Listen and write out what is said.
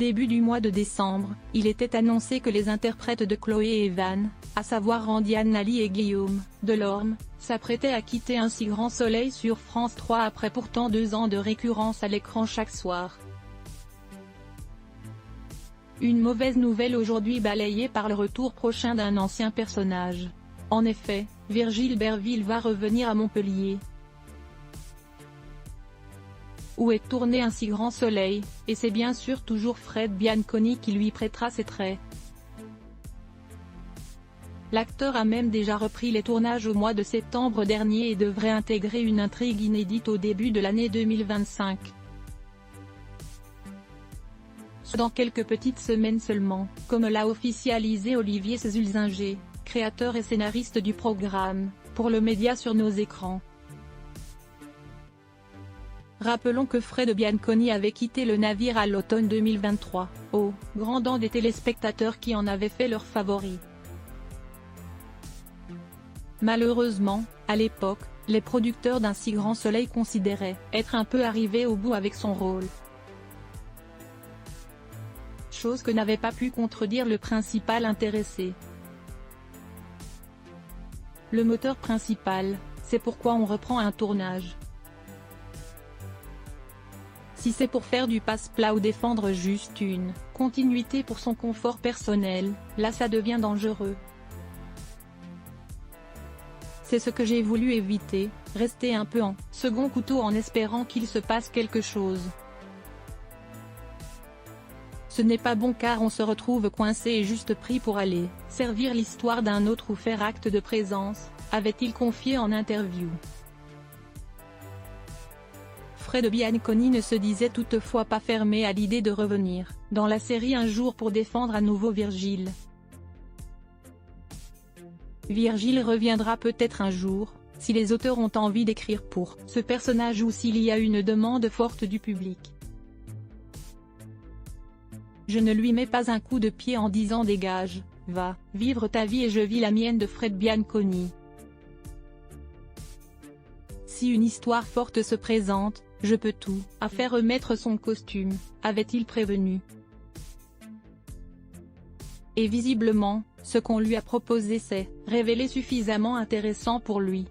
début du mois de décembre, il était annoncé que les interprètes de Chloé et Evan, à savoir Randy Annali et Guillaume Delorme, s'apprêtaient à quitter Un si grand soleil sur France 3 après pourtant 2 ans de récurrence à l'écran chaque soir. Une mauvaise nouvelle aujourd'hui balayée par le retour prochain d'un ancien personnage. En effet, Virgile Berville va revenir à Montpellier, où est tourné Un si grand soleil, et c'est bien sûr toujours Fred Bianconi qui lui prêtera ses traits. L'acteur a même déjà repris les tournages au mois de septembre dernier et devrait intégrer une intrigue inédite au début de l'année 2025. Dans quelques petites semaines seulement, comme l'a officialisé Olivier Zulzinger, créateur et scénariste du programme, pour le média Sur nos écrans. Rappelons que Fred Bianconi avait quitté le navire à l'automne 2023, au grand dam des téléspectateurs qui en avaient fait leur favori. Malheureusement, à l'époque, les producteurs d'Un si grand soleil considéraient être un peu arrivés au bout avec son rôle. Chose que n'avait pas pu contredire le principal intéressé. Le moteur principal, c'est pourquoi on reprend un tournage. Si c'est pour faire du passe-plat ou défendre juste une continuité pour son confort personnel, là ça devient dangereux. C'est ce que j'ai voulu éviter, rester un peu en second couteau en espérant qu'il se passe quelque chose. Ce n'est pas bon car on se retrouve coincé et juste pris pour aller servir l'histoire d'un autre ou faire acte de présence, avait-il confié en interview. Fred Bianconi ne se disait toutefois pas fermé à l'idée de revenir dans la série un jour pour défendre à nouveau Virgile. Virgile reviendra peut-être un jour, si les auteurs ont envie d'écrire pour ce personnage ou s'il y a une demande forte du public. Je ne lui mets pas un coup de pied en disant dégage, va vivre ta vie et je vis la mienne de Fred Bianconi. Si une histoire forte se présente, je peux tout à faire remettre son costume, avait-il prévenu. Et visiblement, ce qu'on lui a proposé s'est révélé suffisamment intéressant pour lui.